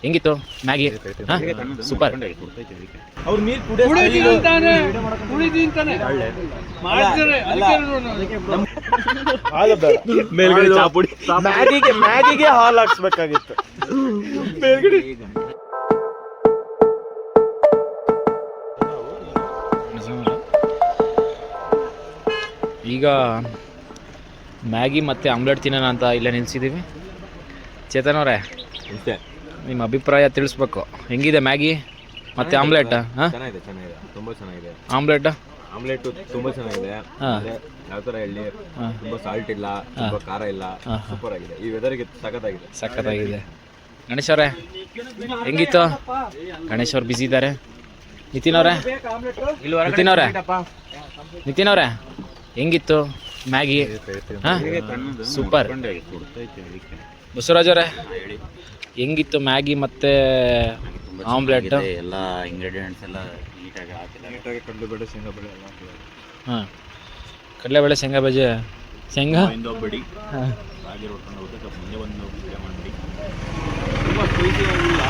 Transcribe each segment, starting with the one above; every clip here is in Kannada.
ಹೆಂಗಿತ್ತು ಮ್ಯಾಗಿ? ಸೂಪರ್. ಅವ್ರು ನೀರು ಮ್ಯಾಗಿಗೆ ಹಾಲು ಹಾಕ್ಸ್ಬೇಕಾಗಿತ್ತು ಮೇಲ್ಗಡೆ. ಈಗ ಮ್ಯಾಗಿ ಮತ್ತು ಆಮ್ಲೆಟ್ ತಿನ್ನೋಣ ಅಂತ ಇಲ್ಲೇ ನಿಲ್ಸಿದ್ದೀವಿ. ಚೇತನ್ ಅವರೇ, ನಿಮ್ಮ ಅಭಿಪ್ರಾಯ ತಿಳಿಸ್ಬೇಕು. ಹೆಂಗಿದೆ ಮ್ಯಾಗಿ ಮತ್ತು ಆಮ್ಲೆಟ್? ಚೆನ್ನಾಗಿದೆ, ತುಂಬಾ ಚೆನ್ನಾಗಿದೆ. ಆಮ್ಲೆಟ್ ತುಂಬಾ ಚೆನ್ನಾಗಿದೆ. ಯಾವ ತರ ಹೇಳಿ, ತುಂಬಾ ಸಾಲ್ಟ್ ಇಲ್ಲ, ತುಂಬಾ ಖಾರ ಇಲ್ಲ, ಸೂಪರ್ ಆಗಿದೆ. ಈ ವೆದರ್ಗೆ ಸಖತ್ತಾಗಿದೆ. ಗಣೇಶ್ ಅವರೇ ಹೆಂಗಿತ್ತು? ಗಣೇಶ್ ಅವ್ರು ಬಿಸಿ ಇದ್ದಾರೆ. ನಿತಿನ್ ಅವರೇ ಹೆಂಗಿತ್ತು ಮ್ಯಾಗಿ? ಸೂಪರ್. ಬಸವರಾಜ್ ಅವರೇ ಹೆಂಗಿತ್ತು ಮ್ಯಾಗಿ ಮತ್ತೆ ಆಮ್ಲೆಟ್? ಎಲ್ಲ ಇಂಗ್ರೀಡಿಯೆಂಟ್ಸ್ ಎಲ್ಲ ನೀಟಾಗಿ ಕಡಲೆಬೇಳೆ ಶೇಂಗಾ ಬೇಳೆ ಎಲ್ಲ ಹಾಂ, ಕಡಲೆಬೇಳೆ ಶೇಂಗಾ ಬಜ್ಜಿ, ಶೇಂಗಾ ಬಡಿ ರಾಗಿ ಹೊಡ್ಕೊಂಡು ಹೋಗುತ್ತೆ. ಮುಂದೆ ಒಂದು ಮಾಡಿ ತುಂಬ ಸ್ಪೈಸಿ ಆಗಿಲ್ಲ,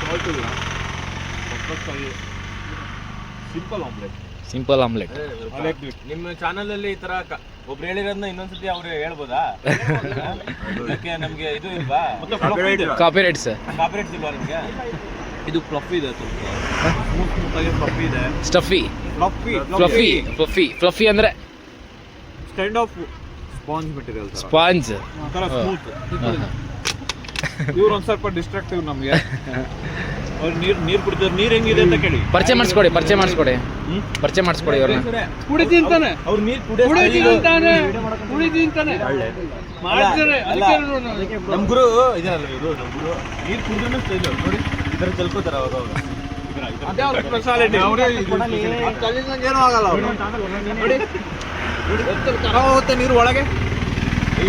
ಸಾಲ್ಟ್ ಇಲ್ಲ, ಪರ್ಫೆಕ್ಟಾಗಿ ಸಿಂಪಲ್ ಆಮ್ಲೆಟ್. ನಿಮ್ಮ ಚಾನಲಲ್ಲಿ ಈ ಥರ ಒಬ್ರು ಹೇಳಿರೋದನ್ನ ಇನ್ನೊಂದ್ಸತಿ ಅವ್ರು ಹೇಳ್ಬೋದಾ? ಅದಕ್ಕೆ ನಮಗೆ ಇದು ಇಲ್ವಾ, ಕಾಪಿರೈಟ್ಸ್ ಇಲ್ವಾ ನಿಮಗೆ? ಇದು ಫ್ಲಫಿ ಇದೆ, ಸ್ಮೂತಾಗಿ ಫ್ಲಫಿ ಇದೆ. ಫ್ಲಫಿ ಅಂದರೆ kind of sponge material, sponge smooth. ಇವ್ರು ಒಂದು ಸ್ವಲ್ಪ ಡಿಸ್ಟ್ರಾಕ್ಟಿವ್ ನಮಗೆ. ಅವ್ರು ನೀರು ಕುಡಿತಾರೆ. ನೀರು ಹೆಂಗಿದೆ ಅಂತ ಕೇಳಿ, ಪರಿಚಯ ಮಾಡಿಸ್ಕೊಡಿ ಅವ್ರನ್ನ. ಅವ್ರು ನೀರು ನಮ್ಮ ಗುರು ಇದಾರಲ್ಲ, ಇವರು ನಮ್ಮ ಗುರು ನೀರು ಕುಡಿದ್ರೂ ಸ್ಟೈಲ್ ನೋಡಿ, ಈ ಥರ ಚಲ್ಕೋತಾರೆ ಅವಾಗ ಸ್ಪೆಷಾಲಿಟಿ. ಏನೂ ಆಗಲ್ಲ ನೋಡಿ, ಹೋಗುತ್ತೆ ನೀರು ಒಳಗೆ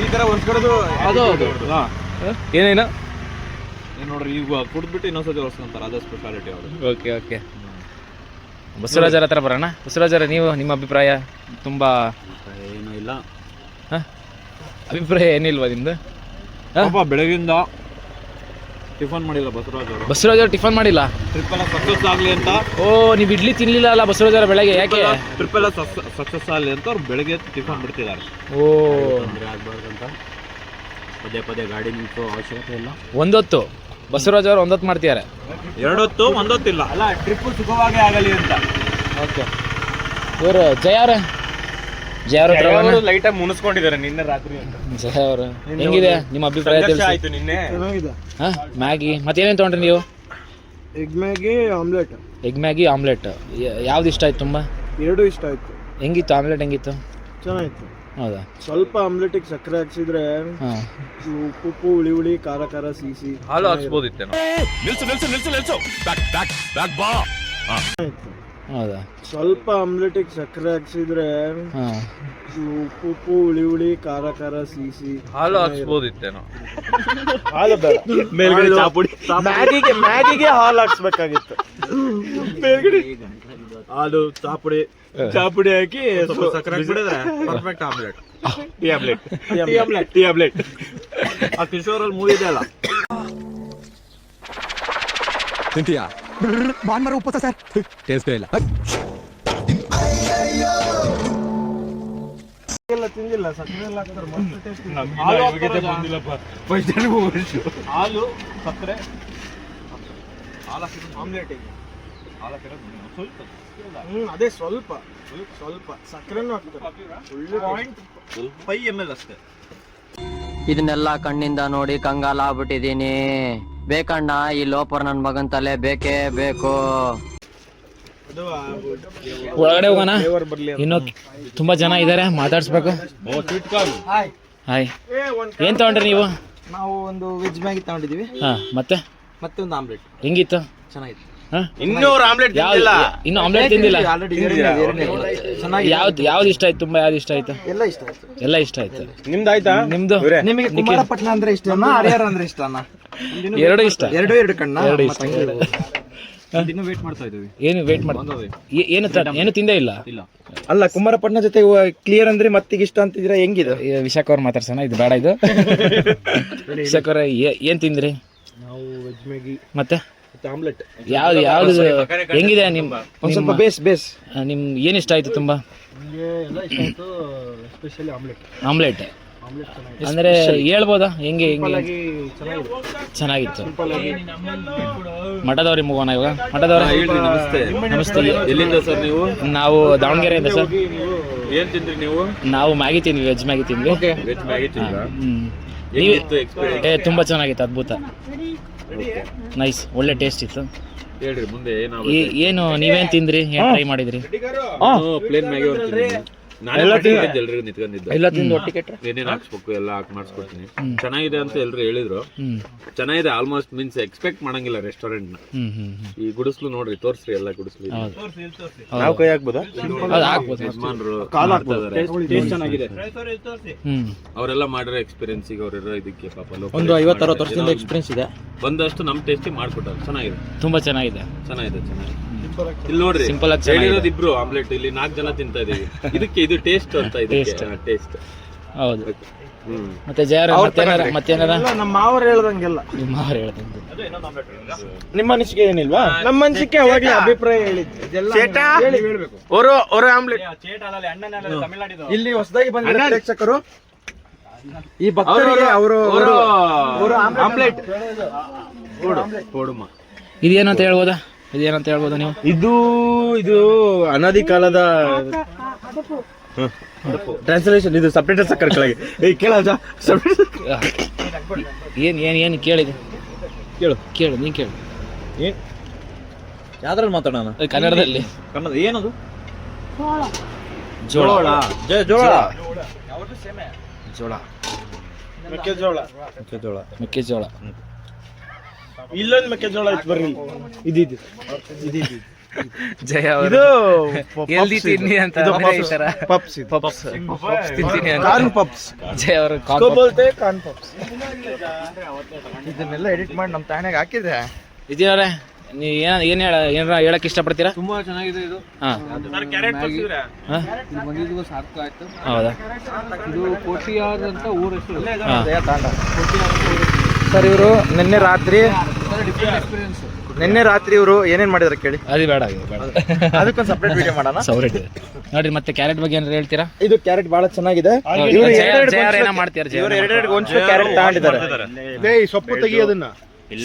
ಈ ಥರ ಒರ್ಸ್ಕೊಡೋದು. ಅದು ಏನೇನು ನೋಡ್ರಿ, ಈಗ ಕುಡಿದ್ಬಿಟ್ಟು ಇನ್ನೊಂದ್ಸತಿ ಒರ್ಸ್ಕೊಂತಾರೆ, ಅದೇ ಸ್ಪೆಷಾಲಿಟಿ ಅವರು. ಓಕೆ. ಬಸವರಾಜರ ಹತ್ರ ಬರೋಣ. ಬಸವರಾಜರ, ನೀವು ನಿಮ್ಮ ಅಭಿಪ್ರಾಯ? ತುಂಬ ಏನೂ ಇಲ್ಲ. ಅಭಿಪ್ರಾಯ ಏನಿಲ್ವಾ ನಿಮ್ದು? ಬೆಳಗಿಂದ ಟಿಫನ್ ಮಾಡಿಲ್ಲ ಬಸವರಾಜ್ ಅವರು ಟಿಫನ್ ಮಾಡಿಲ್ಲ. ಟ್ರಿಪ್ ಎಲ್ಲ ಸಕ್ಸಸ್ ಆಗಲಿ ಅಂತ. ಓ, ನೀವು ಇಡ್ಲಿ ತಿನ್ನಲಿಲ್ಲ ಅಲ್ಲ ಬಸವರಾಜ್ ಅವರ ಬೆಳಗ್ಗೆ? ಯಾಕೆ? ಟ್ರಿಪ್ ಎಲ್ಲ ಸಕ್ಸಸ್ ಆಗಲಿ ಅಂತ ಅವ್ರು ಬೆಳಗ್ಗೆ ಟಿಫನ್ ಬಿಡ್ತಿದ್ದಾರೆ. ಓ, ತೊಂದರೆ ಆಗಬಾರ್ದು ಅಂತ ಪದೇ ಗಾಡಿ ನಿಂತು ಅವಶ್ಯಕತೆ ಇಲ್ಲ. ಒಂದೊತ್ತು ಬಸವರಾಜ್ ಅವರು ಒಂದೊತ್ತು ಮಾಡ್ತಿದ್ದಾರೆ, ಎರಡೊತ್ತು ಒಂದೊತ್ತಿಲ್ಲ ಅಲ್ಲ, ಟ್ರಿಪ್ ಸುಖವಾಗಿ ಆಗಲಿ ಅಂತ. ಓಕೆ. ಇವರು ಜಯ ಅವರು ಲೈಟಾಗಿ ಮುನಿಸ್ಕೊಂಡಿದ್ದಾರೆ ನಿನ್ನೆ ರಾತ್ರಿ ಅಂತ. ಜಯ ಅವರು ಹೆಂಗಿದೆ ನಿಮ್ಮ ಅಭಿಪ್ರಾಯ ತಿಳಿಸಿ? ಆಯ್ತು ನಿನ್ನೆ. ಮ್ಯಾಗಿ ಮತ್ತೇನೇನು ತೊಗೊಂಡ್ರಿ ನೀವು? Egg Maggi omelette. ಯಾವ್ದು ಇಷ್ಟ ಆಯ್ತು? ತುಂಬ ಎರಡು ಇಷ್ಟ ಆಯ್ತು. ಹೆಂಗಿತ್ತು ಆಮ್ಲೆಟ್? ಹೆಂಗಿತ್ತು? ಚೆನ್ನಾಗಿತ್ತು. ಹೌದಾ? ಸ್ವಲ್ಪ ಆಮ್ಲೆಟಿಗೆ ಸಕ್ಕರೆ ಹಾಕ್ಸಿದ್ರೆ ಉಪ್ಪು ಹುಳಿ ಖಾರ ಸಿಹಿ ಹಾಲು ಹಾಕ್ಸ್ಬೋದಿತ್ತೇನೋ. ಹೌದಾ? ಸ್ವಲ್ಪ ಆಮ್ಲೆಟಿಗೆ ಸಕ್ಕರೆ ಹಾಕ್ಸಿದ್ರೆ ಉಪ್ಪು ಹುಳಿ ಖಾರ ಸಿಹಿ ಹಾಲು ಹಾಕ್ಸ್ಬೋದಿತ್ತೇನೋ. ಹಾಲು ಬೇಡ, ಮೇಲ್ಗಡೆ ಚಾಪುಡಿ. ಮ್ಯಾಗಿಗೆ ಹಾಲು ಹಾಕ್ಸ್ಬೇಕಾಗಿತ್ತು. ಮೇಲ್ಗಡೆ ಹಾಲು ಚಾಪುಡಿ ಹಾಕಿ ಸ್ವಲ್ಪ ಸಕ್ಕರೆ ಹಾಕ್ಬಿಡಿದ್ರೆ ಪರ್ಫೆಕ್ಟ್ ಆಮ್ಲೆಟ್. Tea omelette. ಆ ಕಿಶೋರಲ್ಲಿ ಮೂವಿ ಇದೆ ಅಲ್ಲ, ತಿಂತೀಯಾ? ಭಾನುವಾರ ಉಪವಾಸ ಸರ್, ಟೇಸ್ಟ್ ಇಲ್ಲ. ತಿಂದಿಲ್ಲ, ಸಕ್ಕರೆ ಎಲ್ಲ ಹಾಕ್ತಾರೆ, ಮಸ್ತ್ ಟೇಸ್ಟ್. ಹಾಲು ಸಕ್ಕರೆ ಆಮ್ಲೆಟಿಗೆ ಅದೇ ಸ್ವಲ್ಪ ಸಕ್ಕರೆನೂ ಹಾಕ್ತಾರೆ. 5 ml ಅಷ್ಟೇ. ಇದನ್ನೆಲ್ಲ ಕಣ್ಣಿಂದ ನೋಡಿ ಕಂಗಾಲಾಗ್ಬಿಟ್ಟಿದೀನಿ. ಬೇಕಣ್ಣ, ಈ ಲೋಪರ್ ನನ್ ಮಗನ್ ತಲೆ ಬೇಕೇ ಬೇಕು. ಒಳಗಡೆ ಹೋಗೋಣ, ಇನ್ನು ತುಂಬಾ ಜನ ಇದ್ದಾರೆ, ಮಾತಾಡ್ಸ್ಬೇಕು. ಹಾಯ್, ಏನ್ ತಗೊಂಡ್ರಿ ನೀವು? ನಾವು ಒಂದು ವೆಜ್ ಮ್ಯಾಗಿ ತಗೊಂಡಿದೀವಿ. ಮತ್ತೆ ಒಂದು ಆಮ್ಲೆಟ್. ಹೆಂಗಿತ್ತು? ಚೆನ್ನಾಗಿತ್ತು. ಇನ್ನೂ ಆಮ್ಲೆಟ್ ಇನ್ನು ಆಮ್ಲೆಟ್ ತಿಂದಿಲ್ಲ. ಚೆನ್ನಾಗಿ. ಯಾವ್ದು ಇಷ್ಟ ಆಯ್ತು? ತುಂಬಾ ಯಾವ್ದು ಇಷ್ಟ ಆಯ್ತು? ಎಲ್ಲ ಇಷ್ಟ ಆಯ್ತು. ನಿಮ್ದಾಯ್ತಾ? ನಿಮ್ದು? ನಿಮಗೆ ಕುಮಾರಪಟ್ಟಣ ಅಂದ್ರೆ ಇಷ್ಟನಾ, ಹರಿಹರ ಅಂದ್ರೆ ಇಷ್ಟನಾ? ಎರಡು ಇಷ್ಟ. ಎರಡು ಕಣ್ಣ. ಇನ್ನೂ ವೇಟ್ ಮಾಡ್ತಾ ಇದ್ದೀವಿ. ಏನು ವೇಟ್ ಮಾಡಿ ಏನು ತಿಂದೇ ಇಲ್ಲ. ಅಲ್ಲ ಕುಮಾರಪಟ್ಟಣ ಜೊತೆ ಕ್ಲಿಯರ್ ಅಂದ್ರೆ ಮತ್ತೀಗ ಇಷ್ಟ ಅಂತಿದ್ರೆ ಹೆಂಗಿದೆ? ವಿಶಾಖ ಅವ್ರು ಮಾತಾಡ್ಸೋಣ, ಇದು ಬೇಡ ಇದು. ವಿಶಾಖ ಅವ್ರ ಏನು ತಿಂದ್ರಿ? ನಾವು ವೆಜ್ ಮ್ಯಾಗಿ ಮತ್ತೆ ಆಮ್ಲೆಟ್. ಯಾವ್ದು ಹೆಂಗಿದೆ ಒಂದು ಸ್ವಲ್ಪ ಬೇಸ್ ನಿಮ್ ಏನ್ ಇಷ್ಟ ಆಯ್ತು ತುಂಬಾ? ನಿಮಗೆ ಎಲ್ಲ ಇಷ್ಟ ಆಯ್ತು, ಎಸ್ಪೆಷಲಿ ಆಮ್ಲೆಟ್. ಆಮ್ಲೆಟ್ ಚೆನ್ನಾಗಿದೆ ಅಂದ್ರೆ ಹೇಳ್ಬೋದಾ ಹೆಂಗೆ ಆಗಿ ಚೆನ್ನಾಗಿದೆ. ಚೆನ್ನಾಗಿತ್ತು. ಸಿಂಪಲ್ ಆಗಿ ಮಠದವ್ರಿಗೆ ಮುಗೋಣ ಇವಾಗ. ಮಠದವ್ರ ನಮಸ್ತೆ. ನಮಸ್ತೆ. ಎಲ್ಲಿಂದ ಸರ್ ನೀವು? ನಾವು ದಾವಣಗೆರೆಯಿಂದ ಸರ್. ಏನ್ ತಿಂದ್ರಿ ನೀವು? ನಾವು ಮ್ಯಾಗಿ ತಿಂದ್ವಿ, ವೆಜ್ ಮ್ಯಾಗಿ ತಿಂದ್ವಿ. ವೆಜ್ ಮ್ಯಾಗಿ ತಿಂದ್ರಾ? ನೀವು ಹೇಗಿತ್ತು ಎಕ್ಸ್ಪೀರಿಯನ್ಸ್? ತುಂಬಾ ಚೆನ್ನಾಗಿತ್ತು, ಅದ್ಭುತ, ನೈಸ್, ಒಳ್ಳೆ ಟೇಸ್ಟ್ ಇತ್ತು. ಹೇಳ್ರಿ ಮುಂದೆ ಏನಾಗುತ್ತೆ? ಏನು ನೀವೇನ್ ತಿಂದ್ರಿ, ಏನ್ ಟ್ರೈ ಮಾಡಿದ್ರಿ? ಪ್ಲೇನ್ ಮ್ಯಾಗಿ ಒಂದು ಎಲ್ರಿಗೂ ನಿಂತ್ಕೊಂಡಿದ್ದೆ. ಎಲ್ಲ ತಿಂದು ಒಟ್ಟಿಗೆ ಏನೇನ್ ಹಾಕ್ಸ್ಬೇಕು ಎಲ್ಲ ಹಾಕಿ ಮಾಡಿಸ್ಕೊಡ್ತೀನಿ. ಚೆನ್ನಾಗಿದೆ ಅಂತ ಎಲ್ರು ಹೇಳಿದ್ರು. ಚೆನ್ನಾಗಿದೆ, ಆಲ್ಮೋಸ್ಟ್ ಮೀನ್ಸ್ ಎಕ್ಸ್ಪೆಕ್ಟ್ ಮಾಡಂಗಿಲ್ಲ ರೆಸ್ಟೋರೆಂಟ್ ನ. ಈ ಗುಡಿಸ್ಲು ನೋಡ್ರಿ, ತೋರ್ಸ್ರಿ ಎಲ್ಲ ಗುಡಿಸ್ಲು. ನಾವು ಕೈ ಹಾಕ್ಬೋದಾ? ಯಜಮಾನ್ರು ಚೆನ್ನಾಗಿದೆ. ಅವರೆಲ್ಲ ಮಾಡಿರೋ ಎಕ್ಸ್ಪೀರಿಯನ್ಸ್ ಈಗ ಅವರಿರೋ ಇದಕ್ಕೆ ಪಾಪ ಒಂದು 50-60 ವರ್ಷದಿಂದ ಎಕ್ಸ್ಪೀರಿಯನ್ಸ್ ಇದೆ. ಬಂದಷ್ಟು ನಮ್ ಟೇಸ್ಟಿ ಮಾಡ್ಕೊಟ್ಟಾರೆ. ಚೆನ್ನಾಗಿದೆ, ತುಂಬಾ ಚೆನ್ನಾಗಿದೆ. ಚೆನ್ನಾಗಿದೆ. ಇಲ್ಲಿ ನೋಡ್ರಿ, ಸಿಂಪಲ್ ಆಗಿ ಹೇಳಿರೋದು ಇಬ್ರು ಆಮ್ಲೆಟ್, ಇಲ್ಲಿ 4 ಜನ ತಿಂತಾ ಇದೀವಿ. ಇದಕ್ಕೆ ಇದು ಟೇಸ್ಟ್ ಅಂತ ಟೇಸ್ಟ್. ಹೌದು. ಮತ್ತೆ ಜಯರ ಮತ್ತೇನಾರ ನಮ್ಮ ಮಾವರು ಹೇಳ್ದಂಗೆಲ್ಲ. ನಿಮ್ಮ ಅವ್ರು ಹೇಳ್ದಂಗೆ ನಿಮ್ಮ ಅನಿಸಿಕೆ ಏನಿಲ್ವಾ? ನಮ್ಮ ಅನಿಸಿಕೆ ಅವಾಗಲೇ ಅಭಿಪ್ರಾಯ ಹೇಳಿದ್ದು. ಆಮ್ಲೆಟ್ ಇಲ್ಲಿ ಹೊಸದಾಗಿ ಬಂದ ಪ್ರೇಕ್ಷಕರು ಈ ಭಕ್ತರಿಗೆ ಅವರು ಆಮ್ಲೆಟ್ ಕೊಡುಮ. ಇದೇನು ಅಂತ ಹೇಳ್ಬೋದಾ? ಇದೇನಂತ ಹೇಳ್ಬೋದಾ ನೀವು? ಇದು ಅನಾದಿ ಕಾಲದ ಟ್ರಾನ್ಸ್ಲೇಷನ್. ಇದು ಸಪ್ರೇಟರ್ ಸಕ್ಕರ್ ಕೆಳಗೆ ಕೇಳ ಏನು ಕೇಳಿದೆ? ಕೇಳು ನೀನ್ ಕೇಳು. ಯಾವ್ದ್ರಲ್ಲಿ ಮಾತಾಡೋಣ? ಕನ್ನಡದಲ್ಲಿ. ಕನ್ನಡ ಏನದು? ಜೋಳ. ಮೆಕ್ಕೆಜೋಳ. ಇಲ್ಲೊಂದು ಮೆಕ್ಕೆಜೋಳ ಇತ್ತು ಬರ್ರಿ. ಇದು ಜಯ ಅವರು ಎಲ್ದಿ ತಿನ್ನಿ ಅಂತ ಪಪ್ಸ್ ತಿಂತೀನಿ ಅಂತ. Corn puffs. ಜಯ ಅವರು ಕಾರ್ನ್ ಪಪ್ಸ್. ಇದನ್ನೆಲ್ಲ ಎಡಿಟ್ ಮಾಡಿ ನಮ್ಮ ತಾಯಿನಾಗ ಹಾಕಿದ್ರೆ. ವಿಜಯವ್ರೆ, ನೀವು ಏನಾರ ಹೇಳಕ್ ಇಷ್ಟಪಡ್ತೀರಾ? ತುಂಬಾ ಚೆನ್ನಾಗಿದೆ ಇದು. ಹೌದಾ? ಇದು ಕೋಟಿಯಾರ್ ಅಂತ ಊರ ಹೆಸರು. ಸರ್ ಇವರು ನಿನ್ನೆ ರಾತ್ರಿ ಇವರು ಏನೇನ್ ಮಾಡಿದಾರೆ ಕೇಳಿ. ಅದು ಬೇಡ, ಅದಕ್ಕೊಂದು ಸಪ್ರೇಟ್ ವಿಡಿಯೋ ಮಾಡೋಣ. ಸೌರೇಟ್ ನೋಡ್ರಿ. ಮತ್ತೆ ಕ್ಯಾರೆಟ್ ಬಗ್ಗೆ ಏನಾರ ಹೇಳ್ತೀರಾ? ಇದು ಕ್ಯಾರೆಟ್ ಬಹಳ ಚೆನ್ನಾಗಿದೆ. ಏನ ಮಾಡ್ತೀರಾ? ಇವರು 2 ಗೊಂಚು ಕ್ಯಾರೆಟ್ ತಗೊಂಡಿದ್ದಾರೆ. ಸೊಪ್ಪು ತೆಗಿಯೋದನ್ನ.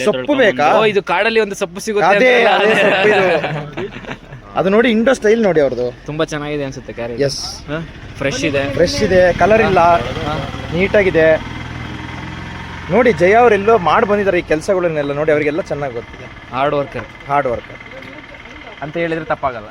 ಸೊಪ್ಪು ಬೇಕಾ? ಇದು ಕಾಡಲ್ಲಿ ಒಂದು ಸೊಪ್ಪು ಸಿಗುತ್ತೆ. ಅದೇ ಸೊಪ್ಪು ಇದು. ಅದು ನೋಡಿ, ಇಂಡೋ ಸ್ಟೈಲ್ ನೋಡಿ ಅವ್ರದ್ದು. ತುಂಬಾ ಚೆನ್ನಾಗಿದೆ ಅನ್ಸುತ್ತೆ ಕ್ಯಾರೆಟ್. ಎಸ್, ಫ್ರೆಶ್ ಇದೆ, ಕಲರ್ ಇಲ್ಲ, ನೀಟಾಗಿದೆ. ನೋಡಿ, ಜಯ ಅವರೆಲ್ಲೋ ಮಾಡಿ ಬಂದಿದ್ದಾರೆ ಈ ಕೆಲಸಗಳನ್ನೆಲ್ಲ. ನೋಡಿ, ಅವರಿಗೆಲ್ಲ ಚೆನ್ನಾಗಿ ಗೊತ್ತಿದೆ. ಹಾರ್ಡ್ ವರ್ಕರ್ ಅಂತ ಹೇಳಿದ್ರೆ ತಪ್ಪಾಗಲ್ಲ.